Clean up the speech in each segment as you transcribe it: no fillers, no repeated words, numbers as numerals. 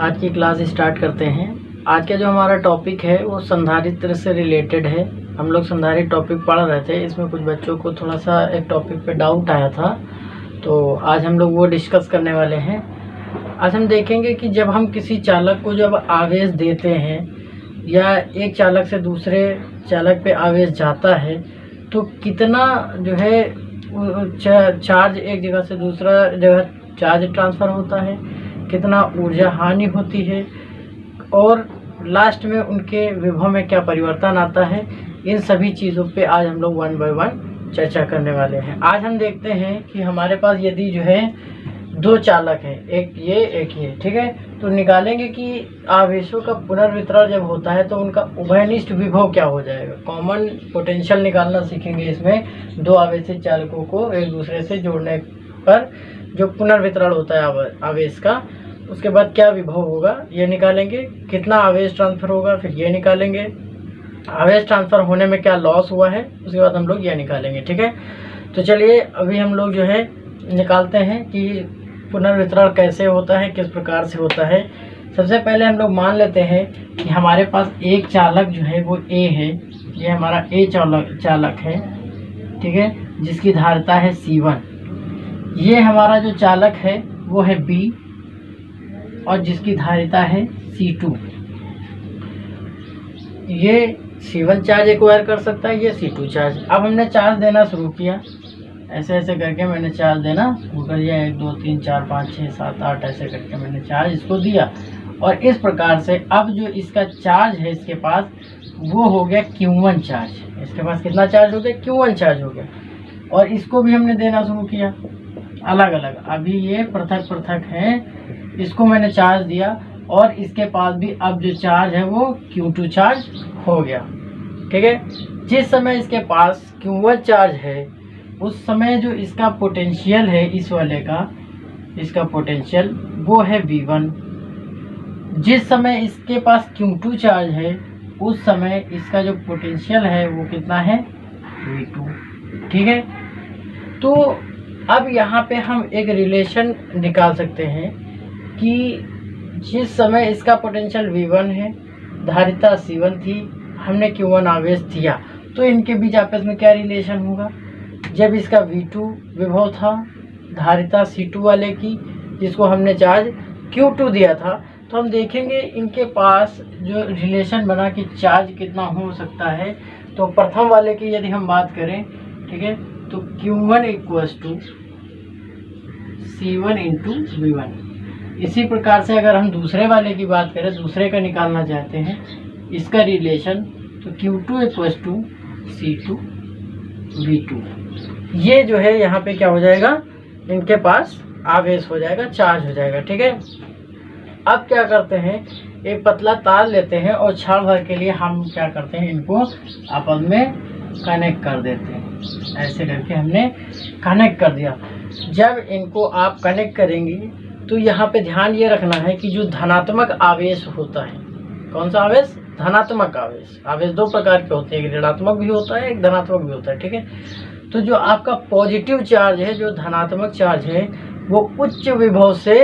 आज की class start करते हैं। आज का जो हमारा टॉपिक है वो संधारित्र से रिलेटेड है। हम लोग संधारित्र टॉपिक पढ़ रहे थे, इसमें कुछ बच्चों को थोड़ा सा एक टॉपिक पे डाउट आया था, तो आज हम लोग वो डिस्कस करने वाले हैं। आज हम देखेंगे कि जब हम किसी चालक को जब आवेश देते हैं या एक चालक से दूसरे चालक पे आवेश जाता है तो कितना जो है चार्ज एक जगह से दूसरा जगह चार्ज ट्रांसफ़र होता है, कितना ऊर्जा हानि होती है और लास्ट में उनके विभव में क्या परिवर्तन आता है। इन सभी चीज़ों पे आज हम लोग वन बाय वन चर्चा करने वाले हैं। आज हम देखते हैं कि हमारे पास यदि जो है दो चालक हैं, एक ये, ठीक है, तो निकालेंगे कि आवेशों का पुनर्वितरण जब होता है तो उनका उभयनिष्ठ विभव क्या हो जाएगा। कॉमन पोटेंशियल निकालना सीखेंगे। इसमें दो आवेशित चालकों को एक दूसरे से जोड़ने पर जो पुनर्वितरण होता है आवेश का, उसके बाद क्या विभव होगा ये निकालेंगे, कितना आवेश ट्रांसफ़र होगा फिर ये निकालेंगे, आवेश ट्रांसफ़र होने में क्या लॉस हुआ है उसके बाद हम लोग ये निकालेंगे। ठीक है, तो चलिए अभी हम लोग जो है निकालते हैं कि पुनर्वितरण कैसे होता है, किस प्रकार से होता है। सबसे पहले हम लोग मान लेते हैं कि हमारे पास एक चालक जो है वो ए है, ये हमारा ए चालक है, ठीक है, जिसकी धारिता है C1। ये हमारा जो चालक है वो है B और जिसकी धारिता है C2। ये C1 चार्ज एक्वायर कर सकता है, ये C2 चार्ज। अब हमने चार्ज देना शुरू किया, ऐसे ऐसे करके मैंने चार्ज देना शुरू कर दिया, 1 2 3 4 5 6 7 8 ऐसे करके मैंने चार्ज इसको दिया। और इस प्रकार से अब जो इसका चार्ज है इसके पास वो हो गया Q1 चार्ज। इसके पास कितना चार्ज हो गया, Q1 चार्ज हो गया। और इसको भी हमने देना शुरू किया अलग अलग। अभी ये पृथक पृथक हैं, इसको मैंने चार्ज दिया और इसके पास भी अब जो चार्ज है वो Q2 चार्ज हो गया। ठीक है, जिस समय इसके पास Q1 चार्ज है उस समय जो इसका पोटेंशियल है इस वाले का, इसका पोटेंशियल वो है V1। जिस समय इसके पास Q2 चार्ज है उस समय इसका जो पोटेंशियल है वो कितना है, V2। ठीक है, तो अब यहाँ पे हम एक रिलेशन निकाल सकते हैं कि जिस समय इसका पोटेंशियल V1 है, धारिता C1 थी, हमने Q1 आवेश दिया, तो इनके बीच आपस में क्या रिलेशन होगा। जब इसका V2 विभव था धारिता C2 वाले की, जिसको हमने चार्ज Q2 दिया था, तो हम देखेंगे इनके पास जो रिलेशन बना कि चार्ज कितना हो सकता है। तो प्रथम वाले की यदि हम बात करें, ठीक है, तो Q1 equals to C1 into V1। इसी प्रकार से अगर हम दूसरे वाले की बात करें, दूसरे का निकालना चाहते हैं इसका रिलेशन, तो Q2 equals to C2 V2। ये जो है यहाँ पे क्या हो जाएगा, इनके पास आवेश हो जाएगा, चार्ज हो जाएगा। ठीक है, अब क्या करते हैं, एक पतला तार लेते हैं और क्षण भर के लिए हम क्या करते हैं, इनको आपस में कनेक्ट कर देते हैं। ऐसे करके हमने कनेक्ट कर दिया। जब इनको आप कनेक्ट करेंगे तो यहाँ पे ध्यान ये रखना है कि जो धनात्मक आवेश होता है, कौन सा आवेश, धनात्मक आवेश। आवेश दो प्रकार के होते हैं, एक ऋणात्मक भी होता है, एक धनात्मक भी होता है। ठीक है, तो जो आपका पॉजिटिव चार्ज है, जो धनात्मक चार्ज है, वो उच्च विभव से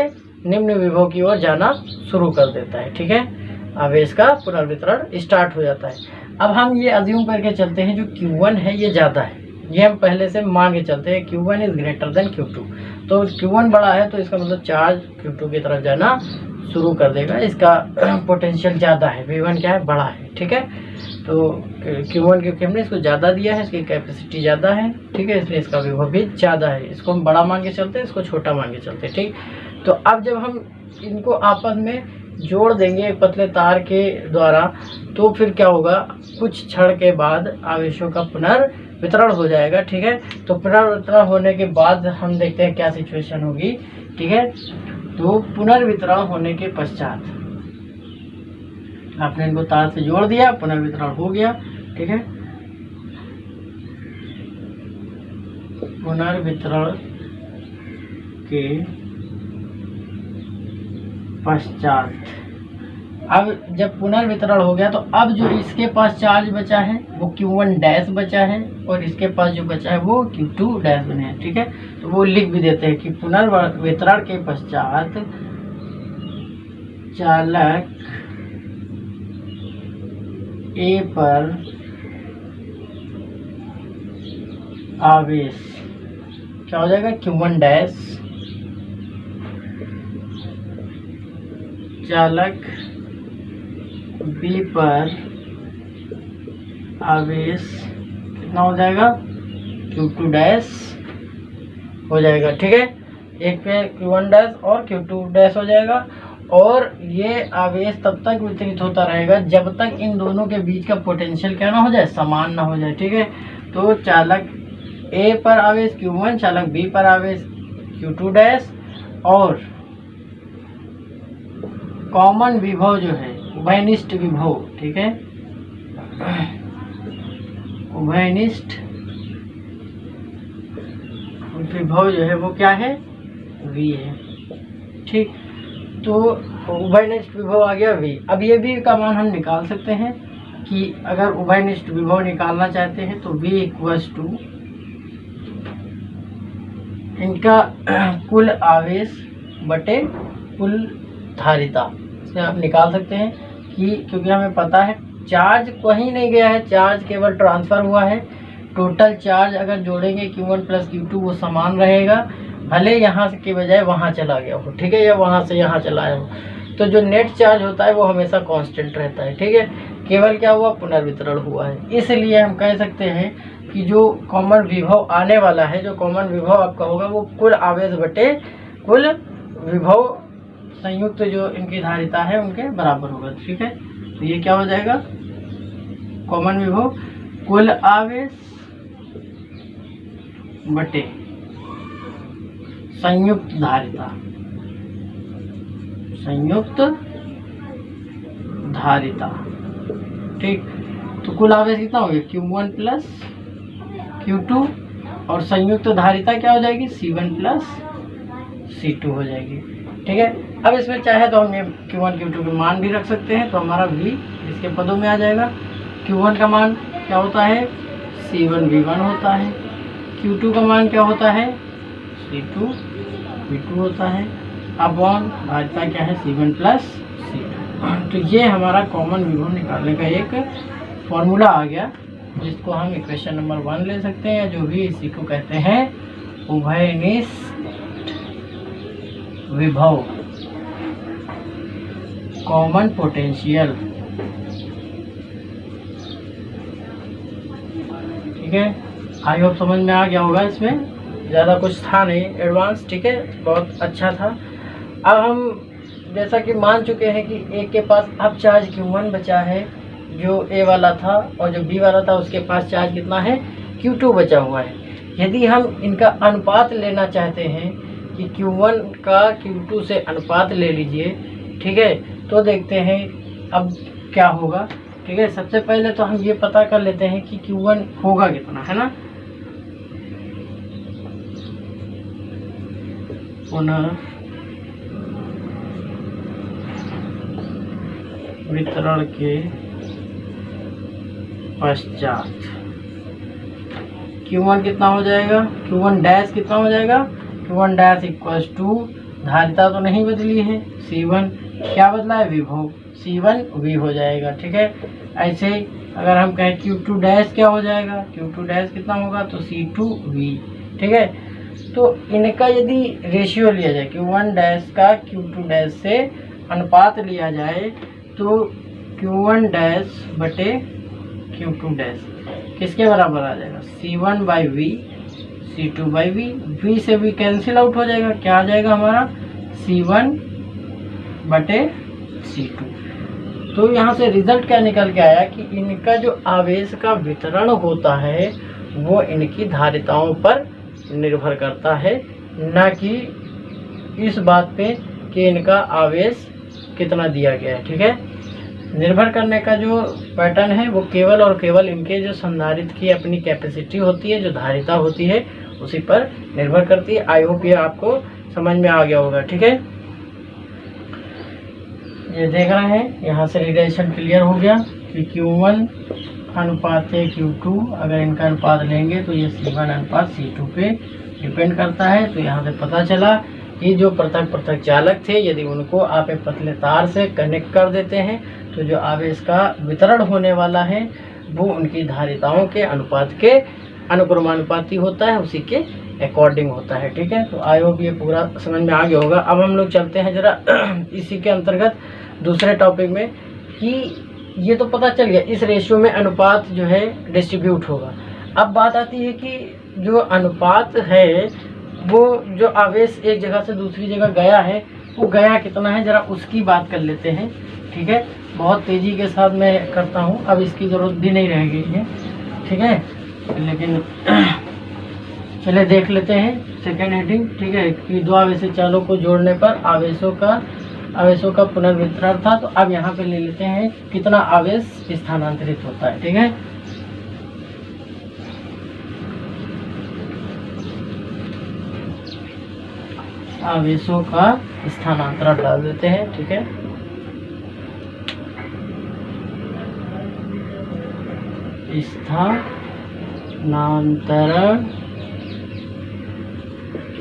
निम्न विभव की ओर जाना शुरू कर देता है। ठीक है, आवेश का पुनर्वितरण स्टार्ट हो जाता है। अब हम ये अज्यूम करके चलते हैं जो Q1 है ये ज़्यादा है, ये हम पहले से मान के चलते हैं Q1 is greater than Q2। तो Q1 बड़ा है तो इसका मतलब चार्ज Q2 की तरफ जाना शुरू कर देगा, इसका पोटेंशियल ज़्यादा है, V1 क्या है, बड़ा है। ठीक है, तो Q1 क्योंकि हमने इसको ज़्यादा दिया है, इसकी कैपेसिटी ज़्यादा है, ठीक है, इसलिए इसका विभव भी ज़्यादा है। इसको हम बड़ा मान के चलते हैं, इसको छोटा मान के चलते हैं। ठीक, तो अब जब हम इनको आपस में जोड़ देंगे एक पतले तार के द्वारा, तो फिर क्या होगा, कुछ क्षण के बाद आवेशों का पुनर्वितरण हो जाएगा। ठीक है, तो पुनर्वितरण होने के बाद हम देखते हैं क्या सिचुएशन होगी। ठीक है, तो पुनर्वितरण होने के पश्चात आपने इनको तार से जोड़ दिया, पुनर्वितरण हो गया। ठीक है, पुनर्वितरण के पश्चात अब जब पुनर्वितरण हो गया तो अब जो इसके पास चार्ज बचा है वो Q1 डैश बचा है और इसके पास जो बचा है वो Q2 डैश बने हैं। ठीक है, तो वो लिख भी देते हैं कि पुनर्वितरण के पश्चात चालक A पर आवेश क्या हो जाएगा, Q1 डैश चालक B पर आवेश कितना हो जाएगा, Q2 डैश हो जाएगा। ठीक है, एक पे Q1 डैश और Q2 डैश हो जाएगा। और ये आवेश तब तक वितरित होता रहेगा जब तक इन दोनों के बीच का पोटेंशियल क्या ना हो जाए, समान ना हो जाए। ठीक है, तो चालक A पर आवेश Q1, चालक B पर आवेश Q2 डैश, और कॉमन विभव जो है उभयनिष्ठ विभव, ठीक है, उभयनिष्ठ विभव जो है वो क्या है, V है। ठीक, तो उभयनिष्ठ विभव आ गया V। अब ये V का मान हम निकाल सकते हैं कि अगर उभयनिष्ठ विभव निकालना चाहते हैं तो V इक्वल्स टू इनका कुल आवेश बटे कुल धारिता से आप निकाल सकते हैं कि क्योंकि हमें पता है चार्ज कहीं नहीं गया है, चार्ज केवल ट्रांसफ़र हुआ है। टोटल चार्ज अगर जोड़ेंगे Q1 प्लस Q2 वो समान रहेगा, भले यहाँ से के बजाय वहाँ चला गया हो। ठीक है, या वहाँ से यहाँ चला आया हो, तो जो नेट चार्ज होता है वो हमेशा कांस्टेंट रहता है। ठीक है, केवल क्या हुआ, पुनर्वितरण हुआ है। इसलिए हम कह सकते हैं कि जो कॉमन विभव आने वाला है, जो कॉमन विभव आपका होगा वो कुल आवेश बटे कुल विभव संयुक्त जो इनकी धारिता है उनके बराबर होगा। ठीक है, तो ये क्या हो जाएगा, कॉमन विभव कुल आवेश बटे संयुक्त धारिता, संयुक्त धारिता। ठीक, तो कुल आवेश कितना हो गया, Q1 प्लस Q2, और संयुक्त धारिता क्या हो जाएगी, C1 प्लस C2 हो जाएगी। ठीक है, अब इसमें चाहे तो हम ये Q1 Q2 के मान भी रख सकते हैं, तो हमारा V इसके पदों में आ जाएगा। Q1 का मान क्या होता है, C1 V1 होता है। Q2 का मान क्या होता है, C2 V2 होता है। अपॉन धारिता क्या है, C1 प्लस C2। तो ये हमारा कॉमन विभव निकालने का एक फॉर्मूला आ गया, जिसको हम इक्वेशन नंबर 1 ले सकते हैं, जो भी इसी को कहते हैं उभयनिष्ठ विभव, कॉमन पोटेंशियल। ठीक है, आई होप समझ में आ गया होगा। इसमें ज़्यादा कुछ था नहीं एडवांस। ठीक है, बहुत अच्छा था। अब हम जैसा कि मान चुके हैं कि A के पास अब चार्ज Q1 बचा है जो A वाला था, और जो B वाला था उसके पास चार्ज कितना है, Q2 बचा हुआ है। यदि हम इनका अनुपात लेना चाहते हैं कि Q1 का Q2 से अनुपात ले लीजिए, ठीक है, तो देखते हैं अब क्या होगा। ठीक है, सबसे पहले तो हम ये पता कर लेते हैं कि Q1 होगा कितना, है ना। पुनः वितरण के पश्चात Q1 कितना हो जाएगा, Q1 डैश कितना हो जाएगा, Q1 डैश इक्वल्स टू, धारिता तो नहीं बदली है, C1 क्या बदला है, विभव, C1 V हो जाएगा। ठीक है, ऐसे अगर हम कहें Q2 डैश क्या हो जाएगा, Q2 डैश कितना होगा, तो C2 V। ठीक है, तो इनका यदि रेशियो लिया जाए, Q1 डैश का Q2 डैश से अनुपात लिया जाए, तो Q1 डैश बटे Q2 डैश किसके बराबर आ जाएगा, C1 by V, C2 by V। V से V कैंसिल आउट हो जाएगा, क्या आ जाएगा हमारा, C1 बटे C2। तो यहाँ से रिजल्ट क्या निकल के आया कि इनका जो आवेश का वितरण होता है वो इनकी धारिताओं पर निर्भर करता है, न कि इस बात पे कि इनका आवेश कितना दिया गया है। ठीक है, निर्भर करने का जो पैटर्न है वो केवल और केवल इनके जो संधारित्र की अपनी कैपेसिटी होती है, जो धारिता होती है, उसी पर निर्भर करती है। आई होप ये आपको समझ में आ गया होगा। ठीक है, ये देख रहे हैं, यहाँ से रिलेशन क्लियर हो गया कि Q1 अनुपात है Q2, अगर इनका अनुपात लेंगे तो ये C1 अनुपात C2 पे डिपेंड करता है। तो यहाँ से पता चला कि जो पृथक पृथक चालक थे यदि उनको आप एक पतले तार से कनेक्ट कर देते हैं तो जो आवेश का वितरण होने वाला है वो उनकी धारिताओं के अनुपात के अनुक्रमानुपाती होता है, उसी के अकॉर्डिंग होता है। ठीक है, तो आई होप ये पूरा समझ में आ गया होगा। अब हम लोग चलते हैं जरा इसी के अंतर्गत दूसरे टॉपिक में कि ये तो पता चल गया इस रेशियो में अनुपात जो है डिस्ट्रीब्यूट होगा। अब बात आती है कि जो अनुपात है वो जो आवेश एक जगह से दूसरी जगह गया है वो गया कितना है, जरा उसकी बात कर लेते हैं। ठीक है, बहुत तेज़ी के साथ मैं करता हूँ, अब इसकी ज़रूरत भी नहीं रह गई है। ठीक है, लेकिन चले देख लेते हैं सेकेंड हेडिंग। ठीक है, कि दो आवेशित चालों को जोड़ने पर आवेशों का पुनर्वितरण था। तो अब यहाँ पे ले लेते हैं कितना आवेश स्थानांतरित होता है। ठीक है, आवेशों का स्थानांतरण डाल देते हैं। ठीक है, स्थानांतरण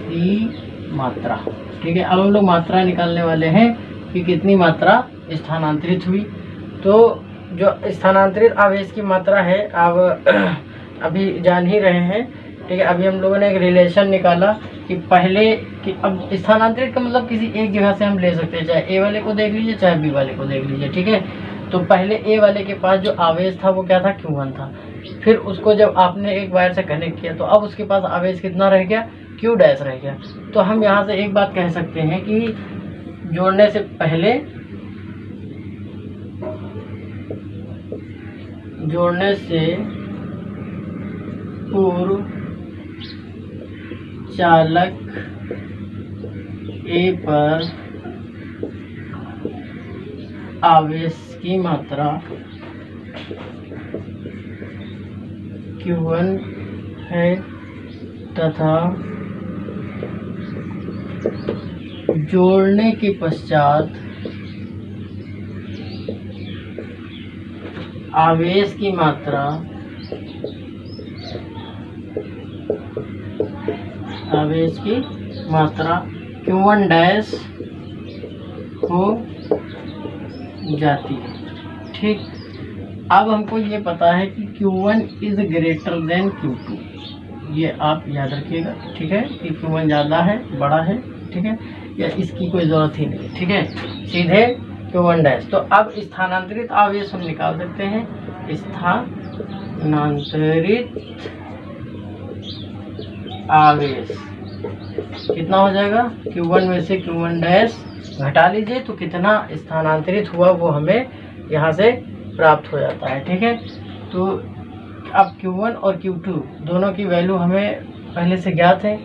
की मात्रा। ठीक है, अब हम लोग मात्रा निकालने वाले हैं कि कितनी मात्रा स्थानांतरित हुई। तो जो स्थानांतरित आवेश की मात्रा है अब अभी जान ही रहे हैं। ठीक है, अभी हम लोगों ने एक रिलेशन निकाला कि पहले कि अब स्थानांतरित का मतलब किसी एक जगह से हम ले सकते हैं, चाहे ए वाले को देख लीजिए चाहे बी वाले को देख लीजिए। ठीक है, तो पहले ए वाले के पास जो आवेश था वो क्या था, Q1 था। फिर उसको जब आपने एक वायर से कनेक्ट किया तो अब उसके पास आवेश कितना रह गया, Q डैश रह गया। तो हम यहाँ से एक बात कह सकते हैं कि जोड़ने से पहले पूर्व चालक ए पर आवेश की मात्रा Q1 है तथा जोड़ने के पश्चात आवेश की मात्रा Q1 डैश हो जाती है। ठीक, अब हमको ये पता है कि Q1 is greater than Q2, ये आप याद रखिएगा। ठीक है, कि Q1 ज़्यादा है, बड़ा है। ठीक है, या इसकी कोई ज़रूरत ही नहीं। ठीक है, सीधे Q1 डैश। तो अब स्थानांतरित आवेश हम निकाल सकते हैं। स्थानांतरित आवेश कितना हो जाएगा, Q1 में से Q1 डैश घटा लीजिए तो कितना स्थानांतरित हुआ वो हमें यहाँ से प्राप्त हो जाता है। ठीक है, तो अब Q1 और Q2 दोनों की वैल्यू हमें पहले से ज्ञात है।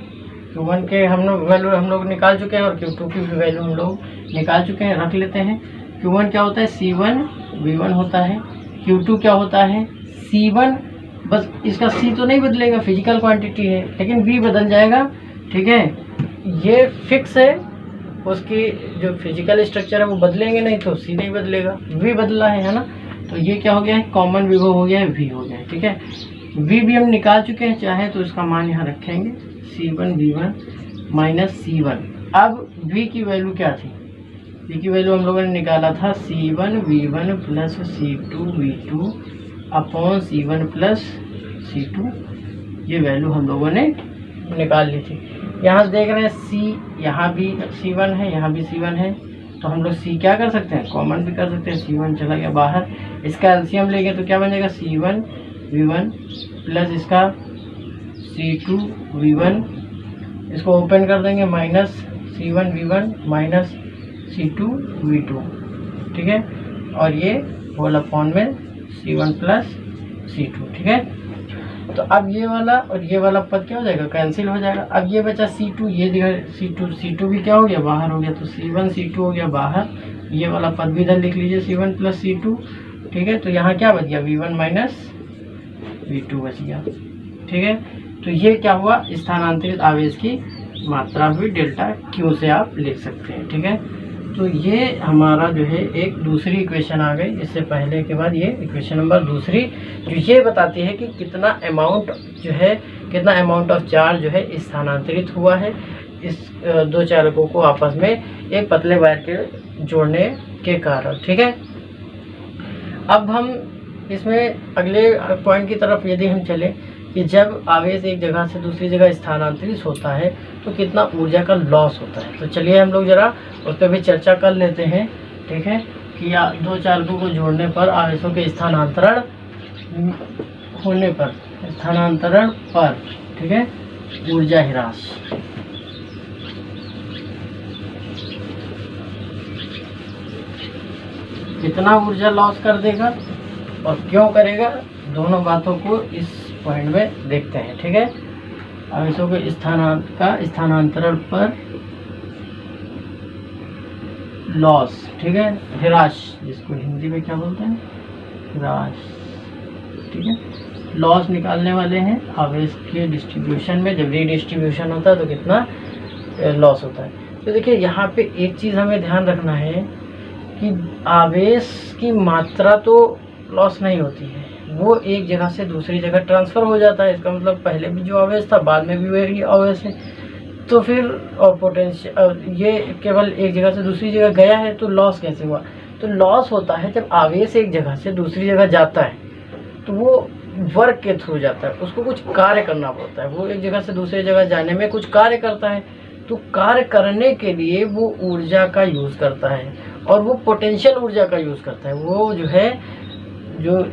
Q1 के वैल्यू हम लोग निकाल चुके हैं और Q2 की भी वैल्यू हम लोग निकाल चुके हैं, रख लेते हैं। Q1 क्या होता है, C1 V1 होता है। Q2 क्या होता है, C1, बस इसका C तो नहीं बदलेगा, फिजिकल क्वांटिटी है, लेकिन V बदल जाएगा। ठीक है, ये फिक्स है, उसकी जो फिजिकल स्ट्रक्चर है वो बदलेंगे नहीं तो C नहीं बदलेगा, V बदला है ना। तो ये क्या हो गया है, कॉमन विभव हो गया है, V हो गया है। ठीक है, V भी हम निकाल चुके हैं, चाहे तो इसका मान यहाँ रखेंगे C1 V1 माइनस C1। अब V की वैल्यू क्या थी, V की वैल्यू हम लोगों ने निकाला था C1 V1 plus C2 V2 upon C1 plus C2। ये वैल्यू हम लोगों ने निकाल ली थी। यहाँ से देख रहे हैं C, यहाँ भी C1 है, यहाँ भी C1 है, तो हम लोग C क्या कर सकते हैं, कॉमन भी कर सकते हैं। C1 चला गया बाहर, इसका एलसीएम लेंगे तो क्या बन जाएगा, C1 V1 प्लस इसका C2 V1, इसको ओपन कर देंगे, minus C1 V1 minus C2 V2। ठीक है, और ये होल अपॉन में C1 प्लस C2। ठीक है, तो अब ये वाला और ये वाला पद क्या हो जाएगा, कैंसिल हो जाएगा। अब ये बचा C2, ये दिखा C2 भी क्या हो गया, बाहर हो गया, तो C1 C2 हो गया बाहर। ये वाला पद भी इधर लिख लीजिए, C1 प्लस C2। ठीक है, तो यहाँ क्या बच गया, V1 माइनस V2 बच गया। ठीक है, तो ये क्या हुआ, स्थानांतरित आवेश की मात्रा हुई डेल्टा Q से आप लिख सकते हैं। ठीक है, तो ये हमारा जो है एक दूसरी इक्वेशन आ गई। इससे पहले के बाद ये इक्वेशन नंबर दूसरी जो ये बताती है कि कितना अमाउंट ऑफ चार्ज जो है स्थानांतरित हुआ है इस दो चालकों को आपस में एक पतले वायर के जोड़ने के कारण। ठीक है, अब हम इसमें अगले पॉइंट की तरफ यदि हम चले कि जब आवेश एक जगह से दूसरी जगह स्थानांतरित होता है तो कितना ऊर्जा का लॉस होता है। तो चलिए हम लोग ज़रा उस पर भी चर्चा कर लेते हैं। ठीक है, कि दो चालकों को जोड़ने पर आवेशों के स्थानांतरण होने पर ठीक है ऊर्जा ह्रास। कितना ऊर्जा लॉस कर देगा और क्यों करेगा, दोनों बातों को इस पॉइंट में देखते हैं। ठीक है, आवेशों के स्थानांतरण पर लॉस, ठीक है ह्रास, जिसको हिंदी में क्या बोलते हैं, ह्रास। ठीक है, लॉस निकालने वाले हैं आवेश के डिस्ट्रीब्यूशन में। जब रीडिस्ट्रीब्यूशन होता है तो कितना लॉस होता है। तो देखिए यहाँ पे एक चीज़ हमें ध्यान रखना है कि आवेश की मात्रा तो लॉस नहीं होती है, वो एक जगह से दूसरी जगह ट्रांसफ़र हो जाता है। इसका मतलब पहले भी जो आवेश था बाद में भी वही आवेश है। तो फिर पोटेंशियल ये केवल एक जगह से दूसरी जगह गया है, तो लॉस कैसे हुआ। तो लॉस होता है जब आवेश एक जगह से दूसरी जगह जाता है तो वो वर्क के थ्रू जाता है, उसको कुछ कार्य करना पड़ता है। वो एक जगह से दूसरी जगह जाने में कुछ कार्य करता है, तो कार्य करने के लिए वो ऊर्जा का यूज़ करता है और वो पोटेंशियल ऊर्जा का यूज़ करता है। वो जो है जो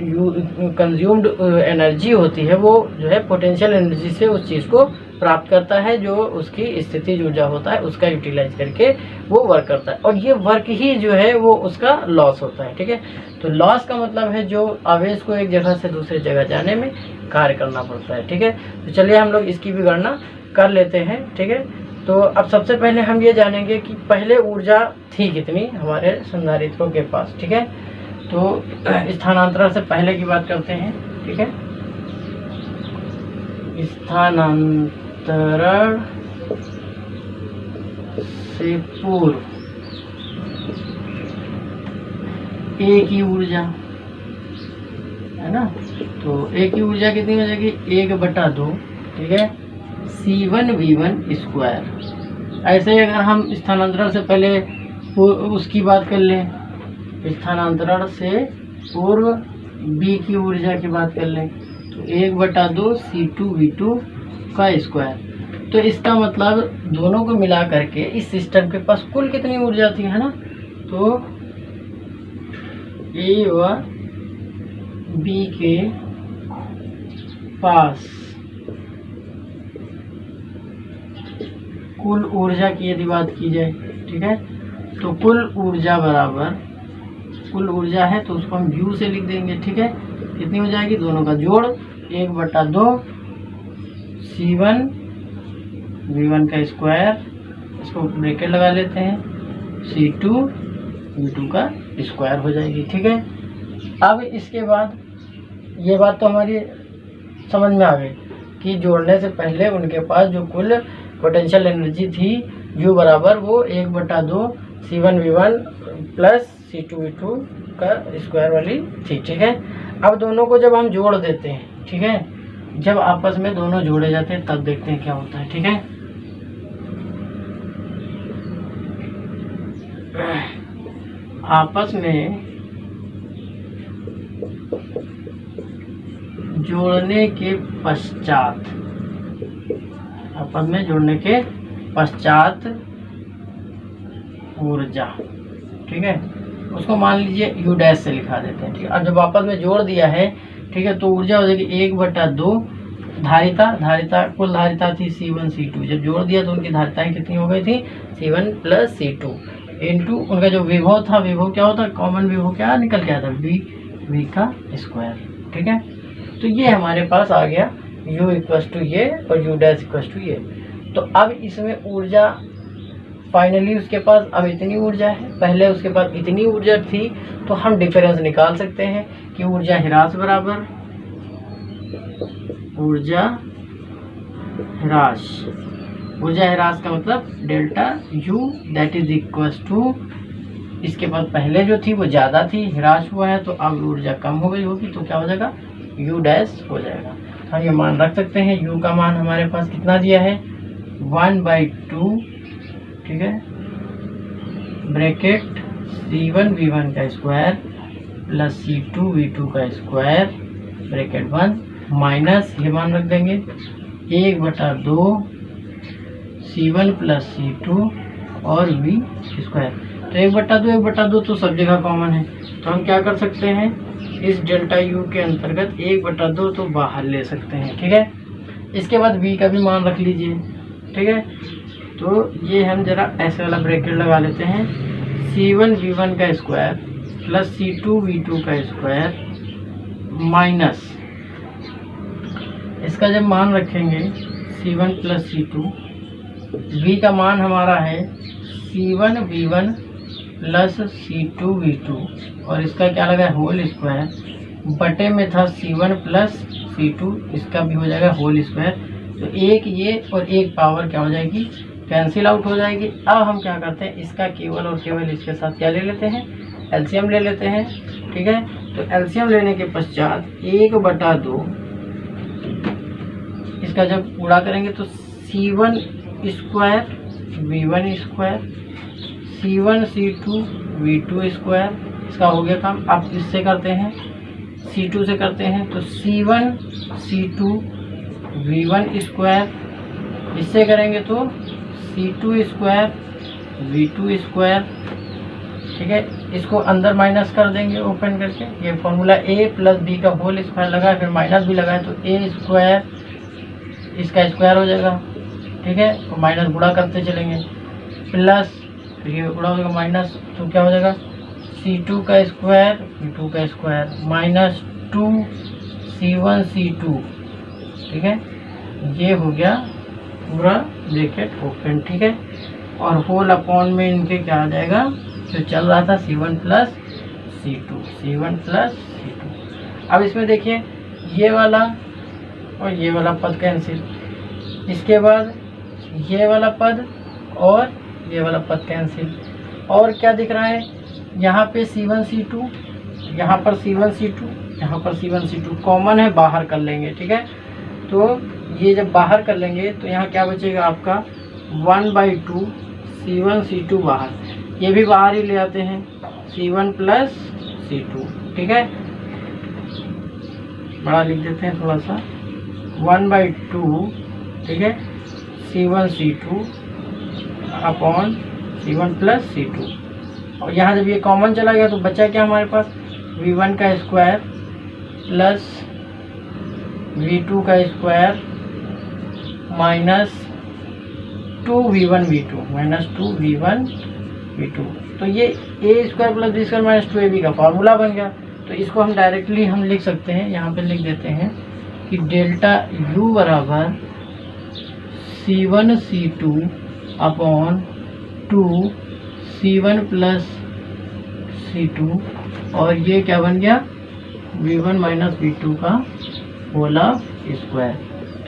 कंज्यूम्ड एनर्जी होती है वो जो है पोटेंशियल एनर्जी से उस चीज़ को प्राप्त करता है, जो उसकी स्थितिज ऊर्जा होता है उसका यूटिलाइज करके वो वर्क करता है, और ये वर्क ही जो है वो उसका लॉस होता है। ठीक है, तो लॉस का मतलब है जो आवेश को एक जगह से दूसरी जगह जाने में कार्य करना पड़ता है। ठीक है, तो चलिए हम लोग इसकी भी गणना कर लेते हैं। ठीक है, तो अब सबसे पहले हम ये जानेंगे कि पहले ऊर्जा थी कितनी हमारे संधारित्रों के पास। ठीक है, तो स्थानांतरण से पहले की बात करते हैं। ठीक है, स्थानांतरण से पूर्व ए की ऊर्जा है ना, तो ए की ऊर्जा कितनी हो जाएगी, 1/2। ठीक है, C1V1 स्क्वायर। ऐसे ही अगर हम स्थानांतरण से पहले उसकी बात कर लें, स्थानांतरण से पूर्व बी की ऊर्जा की बात कर लें, तो 1/2 C2V2 का स्क्वायर। तो इसका मतलब दोनों को मिला करके इस सिस्टम के पास कुल कितनी ऊर्जा थी, है ना, तो ए व बी के पास कुल ऊर्जा की यदि बात की जाए। ठीक है, तो कुल ऊर्जा बराबर, कुल ऊर्जा है तो उसको हम U से लिख देंगे। ठीक है, कितनी हो जाएगी, दोनों का जोड़ 1/2 C1V1 का स्क्वायर, इसको ब्रैकेट लगा लेते हैं, C2V2 का स्क्वायर हो जाएगी। ठीक है, अब इसके बाद ये बात तो हमारी समझ में आ गई कि जोड़ने से पहले उनके पास जो कुल पोटेंशियल एनर्जी थी U बराबर वो 1/2 C1V1 प्लस C2V2 का स्क्वायर वाली थी। ठीक है, अब दोनों को जब हम जोड़ देते हैं, ठीक है, जब आपस में दोनों जोड़े जाते हैं तब देखते हैं क्या होता है। ठीक है, आपस में जोड़ने के पश्चात, आपस में जोड़ने के पश्चात ऊर्जा, ठीक है, उसको मान लीजिए U डैश से लिखा देते हैं। ठीक है, अब जब आपस में जोड़ दिया है, ठीक है, तो ऊर्जा हो जाएगी 1/2 धारिता कुल धारिता थी C1 C2, जब जोड़ दिया तो उनकी धारिताएं कितनी हो गई थी, C1 प्लस C2 इंटू उनका जो विभव था, विभव क्या होता है, कॉमन विभव क्या निकल के आता है, V का स्क्वायर। ठीक है, तो ये हमारे पास आ गया U इक्वस टू ये और U डैश इक्वस टू ये। तो अब इसमें ऊर्जा फाइनली उसके पास अब इतनी ऊर्जा है, पहले उसके पास इतनी ऊर्जा थी, तो हम डिफरेंस निकाल सकते हैं कि ऊर्जा ह्रास बराबर ऊर्जा ह्रास। ऊर्जा ह्रास का मतलब delta U that is equals to, इसके पास पहले जो थी वो ज़्यादा थी, ह्रास हुआ है तो अब ऊर्जा कम हो गई होगी, तो क्या हो जाएगा, U डैश हो जाएगा। हम ये मान रख सकते हैं, U का मान हमारे पास कितना दिया है, 1/2, ठीक है, ब्रैकेट C1 V1 का स्क्वायर प्लस C2 V2 का स्क्वायर ब्रैकेट बंद माइनस ये मान रख देंगे 1/2 C1 प्लस C2 और V स्क्वायर। तो 1/2 तो सब जगह कॉमन है, तो हम क्या कर सकते हैं, इस डेल्टा U के अंतर्गत 1/2 तो बाहर ले सकते हैं, ठीक है। इसके बाद V का भी मान रख लीजिए, ठीक है। तो ये हम जरा ऐसे वाला ब्रैकेट लगा लेते हैं, C1 V1 का स्क्वायर प्लस C2 V2 का स्क्वायर माइनस इसका जब मान रखेंगे C1 प्लस C2, V का मान हमारा है C1 V1 plus C2 V2 और इसका क्या लगा है होल स्क्वायर बटे में था C1 प्लस C2, इसका भी हो जाएगा होल स्क्वायर। तो एक ये और एक पावर क्या हो जाएगी, कैंसिल आउट हो जाएगी। अब हम क्या करते हैं, इसका केवल और केवल इसके साथ क्या ले लेते हैं, एलसीएम ले लेते हैं, ठीक है। तो एलसीएम लेने के पश्चात 1/2 इसका जब पूरा करेंगे तो C1 square V1 square C1 C2 V2 square, इसका हो गया काम। अब इससे करते हैं C2 से करते हैं तो C1 C2 V1 स्क्वायर, इससे करेंगे तो C2 स्क्वायर V2 स्क्वायर, ठीक है। इसको अंदर माइनस कर देंगे ओपन करके, ये फॉर्मूला A प्लस B का होल स्क्वायर लगा फिर माइनस भी लगाए तो A स्क्वायर इसका स्क्वायर हो जाएगा, ठीक है। और माइनस गुणा करते चलेंगे प्लस फिर ये गुणा हो जाएगा माइनस, तो क्या हो जाएगा C2 का स्क्वायर V2 का स्क्वायर माइनस 2 C1 C2, ठीक है। ये हो गया पूरा ब्रैकेट ओपन, ठीक है। और होल अपॉन में इनके क्या आ जाएगा, जो चल रहा था C1 प्लस C2। अब इसमें देखिए ये वाला और ये वाला पद कैंसिल, इसके बाद ये वाला पद और ये वाला पद कैंसिल, और क्या दिख रहा है यहाँ पे C1 C2, यहाँ पर C1 C2, यहाँ पर C1 C2 कॉमन है, बाहर कर लेंगे, ठीक है। तो ये जब बाहर कर लेंगे तो यहाँ क्या बचेगा आपका 1/2 C1 C2 बाहर, ये भी बाहर ही ले आते हैं C1 प्लस C2, ठीक है। बड़ा लिख देते हैं थोड़ा सा 1/2, ठीक है, C1 C2 upon C1 plus C2। और यहाँ जब ये कॉमन चला गया तो बचा क्या हमारे पास, V1 का स्क्वायर प्लस V2 का स्क्वायर माइनस 2V1 V2। तो ये A square plus B square minus 2AB का फार्मूला बन गया। तो इसको हम डायरेक्टली हम लिख सकते हैं, यहाँ पे लिख देते हैं कि डेल्टा U बराबर C1 C2 upon 2 C1 plus C2 और ये क्या बन गया V1 माइनस V2 का होल स्क्वायर।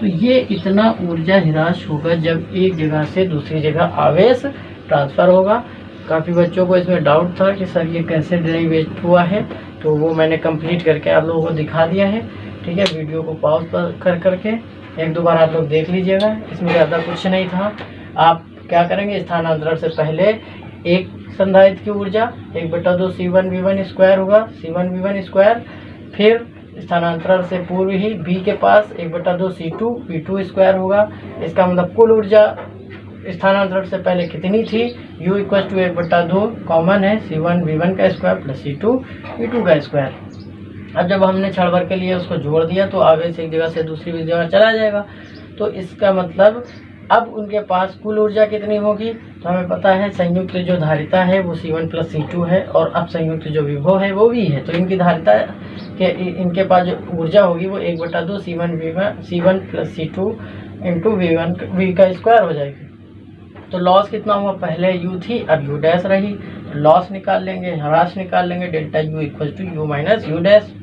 तो ये इतना ऊर्जा हिरास होगा जब एक जगह से दूसरी जगह आवेश ट्रांसफ़र होगा। काफ़ी बच्चों को इसमें डाउट था कि सर ये कैसे डेरिवेट हुआ है, तो वो मैंने कंप्लीट करके आप लोगों को दिखा दिया है, ठीक है। वीडियो को पॉज कर करके एक दो बार आप लोग देख लीजिएगा, इसमें ज़्यादा कुछ नहीं था। आप क्या करेंगे, स्थानांतरण से पहले एक संधारित्र की ऊर्जा 1/2 C1 V1 स्क्वायर होगा, C1 V1 स्क्वायर, फिर स्थानांतरण से पूर्व ही B के पास 1/2 C2 V2 स्क्वायर होगा। इसका मतलब कुल ऊर्जा स्थानांतरण से पहले कितनी थी, U = 1/2 कॉमन है C1 V1 का स्क्वायर प्लस C2 V2 का स्क्वायर। अब जब हमने क्षण भर के लिए उसको जोड़ दिया तो आवेश एक जगह से दूसरी जगह चला जाएगा। तो इसका मतलब अब उनके पास कुल ऊर्जा कितनी होगी, तो हमें पता है संयुक्त जो धारिता है वो C1 प्लस C2 है और अब संयुक्त जो विभव है वो V है। तो इनकी धारिता के इनके पास जो ऊर्जा होगी वो 1/2 C1 plus C2 into V का स्क्वायर हो जाएगी। तो लॉस कितना हुआ, पहले U थी अब U डैश रही, लॉस निकाल लेंगे, ह्रास निकाल लेंगे, delta U = U minus U dash,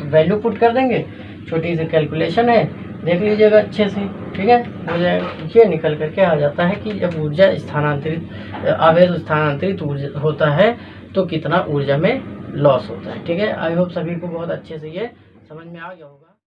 value put कर देंगे। छोटी सी कैलकुलेशन है, देख लीजिएगा अच्छे से, ठीक है, हो जाएगा। ये निकल करके आ जाता है कि जब ऊर्जा स्थानांतरित आवेश स्थानांतरित होता है तो कितना ऊर्जा में लॉस होता है, ठीक है। आई होप सभी को बहुत अच्छे से ये समझ में आ गया होगा।